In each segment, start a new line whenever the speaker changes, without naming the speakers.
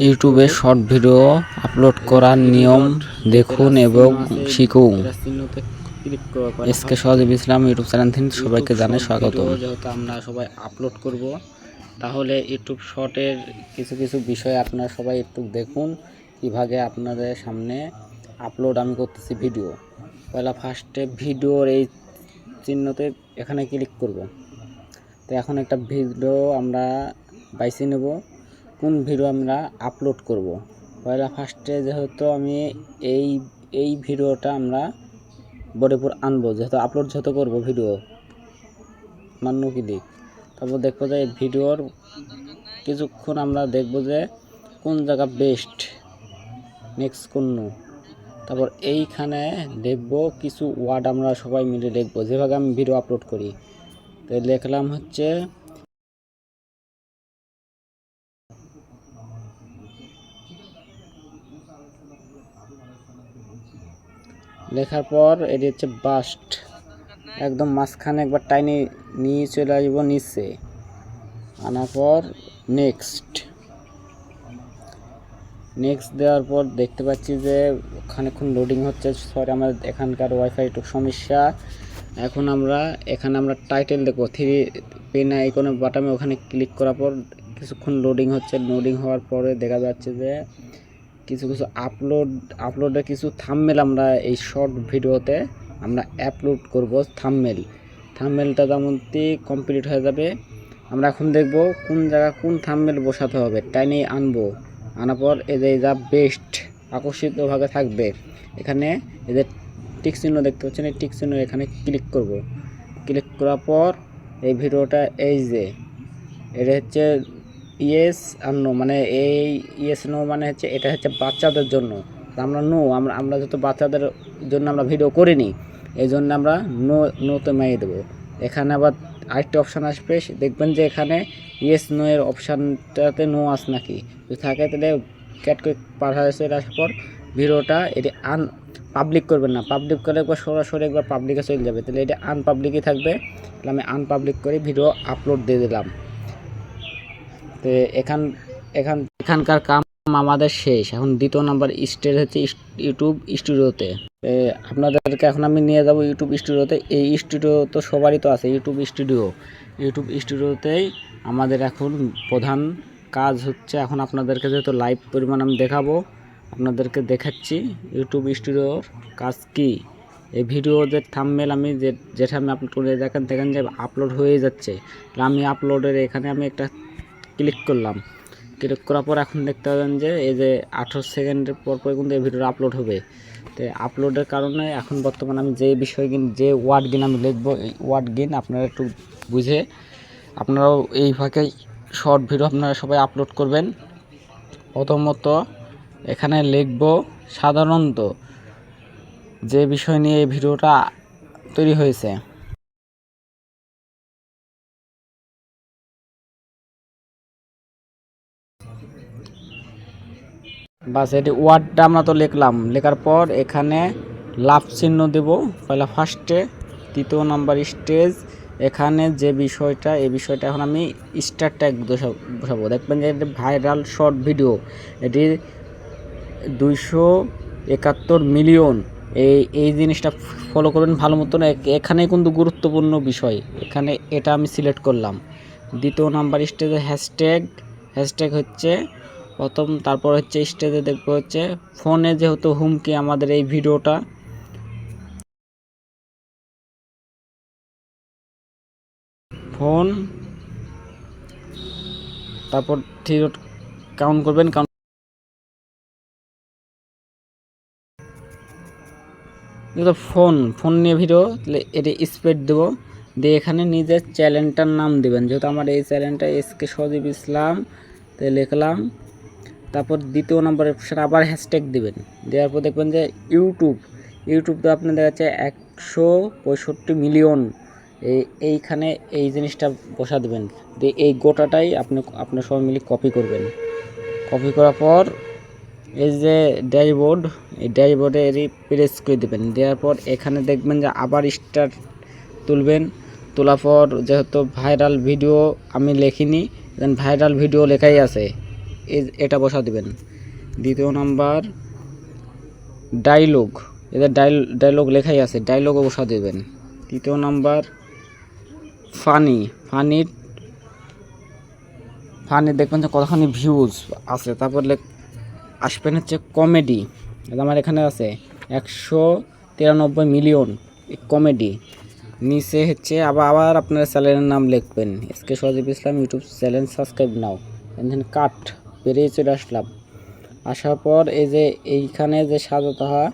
ইউটিউবে short video upload করার নিয়ম দেখুন এবং শিখুন। এসকে সজীব ইসলাম ইউটিউব চ্যানেল থেকে সবাইকে জানাই স্বাগত। যেহেতু আমরা সবাই আপলোড করব, তাহলে ইউটিউব শর্টের কিছু কিছু বিষয় আপনারা সবাই একটু দেখুন কীভাবে আপনাদের সামনে আপলোড আমি করতেছি ভিডিও। পয়লা ফার্স্টে ভিডিওর এই চিহ্নতে এখানে ক্লিক করব। তো এখন একটা ভিডিও আমরা বাইছে নেব, কোন ভিডিও আমরা আপলোড করব। পয়লা ফার্স্টে যেহেতু আমি এই ভিডিওটা আমরা বডিপুর আনবো, যেহেতু আপলোড যেহেতু করবো ভিডিও মান্য ক্লিক। তারপর দেখবো যে এই ভিডিওর কিছুক্ষণ আমরা দেখবো যে কোন জায়গা বেস্ট, নেক্সট কোন। তারপর এইখানে দেখবো কিছু ওয়ার্ড আমরা সবাই মিলে দেখবো, যেভাবে আমি ভিডিও আপলোড করি। তো লিখলাম হচ্ছে লেখার পর এটি হচ্ছে বাস্ট, একদম মাঝখানে একবার টাইনে নিয়ে চলে আসবো নিচে, আনার পর নেক্সট দেওয়ার পর দেখতে পাচ্ছি যে খানিকক্ষণ লোডিং হচ্ছে। সরি, আমাদের এখানকার ওয়াইফাই একটু সমস্যা। এখন এখানে আমরা টাইটেল দেখবো, থ্রি পেন আইকনের বাটনে ওখানে ক্লিক করার পর কিছুক্ষণ লোডিং হচ্ছে। লোডিং হওয়ার পরে দেখা যাচ্ছে যে কিছু আপলোডে কিছু থাম্বনেল আমরা এই শর্ট ভিডিওতে আমরা আপলোড করব। থাম্বনেলটা যেমনটি কমপ্লিট হয়ে যাবে, আমরা এখন দেখব কোন জায়গা কোন থাম্বনেল বসাতে হবে। টাইনে আনবো, আনার পর এদের যা বেস্ট আকর্ষিতভাবে থাকবে, এখানে এদের টিক চিহ্ন দেখতে পাচ্ছেন, এই টিক চিহ্ন এখানে ক্লিক করব। ক্লিক করার পর এই ভিডিওটা এই যে এটা হচ্ছে ইয়েস আর নো, মানে এই ইয়েস নো মানে হচ্ছে এটা হচ্ছে বাচ্চাদের জন্য। আমরা যেহেতু বাচ্চাদের জন্য আমরা ভিডিও করিনি, এই জন্য আমরা নোতে মাইয়ে দেবো। এখানে আবার আরেকটা অপশান আসবে, দেখবেন যে এখানে ইয়েস নো এর অপশানটাতে নো আস নাকি যদি থাকে, তাহলে ক্যাট করে পার হয়ে আসার পর ভিডিওটা এটি পাবলিক করবেন না। পাবলিক করে একবার সরাসরি একবার পাবলিকে চলে যাবে, তাহলে এটা আনপাবলিকই থাকবে। তাহলে আমি আনপাবলিক করে ভিডিও আপলোড দিয়ে দিলাম। তো এখানকার কাম আমাদের শেষ। এখন দ্বিতীয় নাম্বার স্টেজ হচ্ছে ইউটিউব স্টুডিওতে। আপনাদেরকে এখন আমি নিয়ে যাব ইউটিউব স্টুডিওতে। এই স্টুডিও তো সবারই তো আছে, ইউটিউব স্টুডিওতেই আমাদের এখন প্রধান কাজ হচ্ছে। এখন আপনাদেরকে যেহেতু লাইভ পরিমাণ আমি দেখাবো, আপনাদেরকে দেখাচ্ছি ইউটিউব স্টুডিওর কাজ কি। এই ভিডিওদের থাম্বনেল আমি যেটা আমি আপলোড করে দেখেন যে আপলোড হয়ে যাচ্ছে। আমি আপলোডের এখানে আমি একটা ক্লিক করলাম। ক্লিক করার পর এখন দেখতে পাবেন যে এই যে 18 সেকেন্ডের পর কিন্তু এই ভিডিওটা আপলোড হবে। তো আপলোডের কারণে এখন বর্তমানে আমি যে যে ওয়ার্ড গিন আমি লিখবো, এই ওয়ার্ড গিন আপনারা একটু বুঝে আপনারাও এইভাবে শর্ট ভিডিও আপনারা সবাই আপলোড করবেন। প্রথমত এখানে লিখব সাধারণত যে বিষয় নিয়ে এই ভিডিওটা তৈরি হয়েছে। বাস এটি ওয়ার্ডটা আমরা তো লিখলাম। লেখার পর এখানে লাভ চিহ্ন দেব পয়লা ফার্স্টে। তৃতীয় নাম্বার স্টেজ, এখানে যে বিষয়টা, এই বিষয়টা এখন আমি স্টার ট্যাগ বসাবো। দেখবেন যে এটি ভাইরাল শর্ট ভিডিও, এটি 271 মিলিয়ন। এই জিনিসটা ফলো করবেন ভালো মতন। এখানে কিন্তু গুরুত্বপূর্ণ বিষয়, এখানে এটা আমি সিলেক্ট করলাম। দ্বিতীয় নাম্বার স্টেজে হ্যাশট্যাগ হচ্ছে প্রথম। তারপর হচ্ছে স্টেজে দেখবো হচ্ছে ফোনে, যেহেতু হুমকি আমাদের এই ভিডিওটা, ফোন। তারপর থ্রি কাউন্ট করবেন, ফোন নিয়ে ভিডিও, তাহলে এটি স্প্রেড দেবো। দিয়ে এখানে নিজের চ্যানেলটার নাম দেবেন, যেহেতু আমার এই চ্যানেলটা এসকে সজীব ইসলাম, তাই লিখলাম। তারপর দ্বিতীয় নম্বরের অপশান আবার হ্যাশট্যাগ দেবেন। দেওয়ার পর দেখবেন যে ইউটিউব তো আপনার দেখা যাচ্ছে 165 মিলিয়ন। এইখানে এই জিনিসটা বসা দেবেন। দিয়ে এই গোটাটাই আপনার সবাই মিলে কপি করবেন। কপি করার পর এই যে ড্যাশবোর্ড, এই ড্যাশবোর্ডে এরই প্রেস করে দেবেন। দেওয়ার পর এখানে দেখবেন যে আবার স্টার তুলবেন। তোলার পর যেহেতু ভাইরাল ভিডিও আমি লেখিনি, ভাইরাল ভিডিও লেখাই আছে, এটা বসা দিবেন। দ্বিতীয় নাম্বার ডায়লগ, এদের ডায়লগ লেখাই আছে, ডায়লগও বসা দেবেন। তৃতীয় নাম্বার ফানি দেখবেন যে কতখানি ভিউজ আছে। তারপর আসবেন হচ্ছে কমেডি, আমার এখানে আছে 193 মিলিয়ন কমেডি। নিচে হচ্ছে আবার আপনার চ্যানেলের নাম লিখবেন, এসকে সজীব ইসলাম ইউটিউব চ্যানেল, সাবস্ক্রাইব নাও। দেন কাট বেরিয়ে চলে আসলাম। আসার পর এই যে এইখানে যে সাজাতে হয়,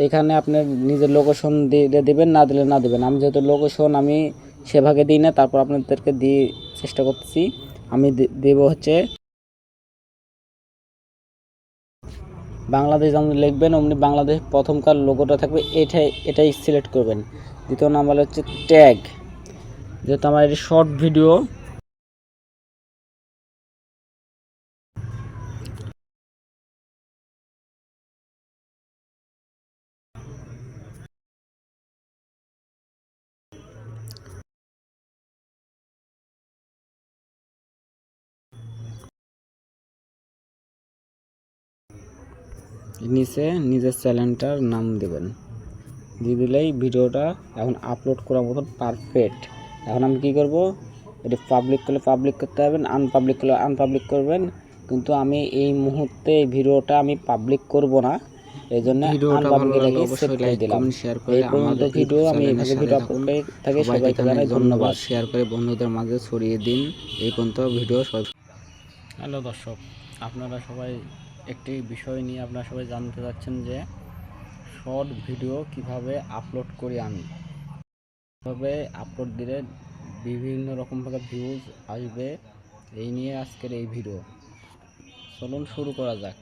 এইখানে আপনার নিজের লোকেশন দিলে দেবেন, না দিলে না দেবেন। আমি যেহেতু লোকেশন আমি সেভাগে দিই না, তারপর আপনাদেরকে দিয়ে চেষ্টা করতেছি। আমি দেব হচ্ছে বাংলাদেশ, যেমন লিখবেন অমনি বাংলাদেশ প্রথমকার লোগোটা থাকবে, এটাই সিলেক্ট করবেন। দ্বিতীয় নাম্বার হচ্ছে ট্যাগ, যেহেতু আমার এটি শর্ট ভিডিও, নিচে নিজের চ্যানেলটার নাম দেবেন, দিয়ে দিলেই ভিডিওটা এখন আপলোড করার মতন পারফেক্ট। এখন আমি কী করব, এটি পাবলিক করলে পাবলিক করতে পারবেন, আনপাবলিক করলে আনপাবলিক করবেন। কিন্তু আমি এই মুহূর্তে এই ভিডিওটা আমি পাবলিক করব না, এই জন্য আনপাবলিক রেখে সেভ করে দিলাম। এই পর্যন্ত ভিডিও আমি এইভাবে ভিডিও আপলোড করে থাকি। সবাইকে জানাই ধন্যবাদ। শেয়ার করে বন্ধুদের মাঝে ছড়িয়ে দিন। এই পর্যন্ত ভিডিও সব। হ্যালো দর্শক, আপনারা সবাই একটি বিষয় নিয়ে আপনারা সবাই জানতে চাচ্ছেন যে শর্ট ভিডিও কিভাবে আপলোড করি আমি, কিভাবে আপলোড দিলে বিভিন্ন রকমভাবে ভিউজ আসবে, এই নিয়ে আজকের এই ভিডিও। চলুন শুরু করা যাক।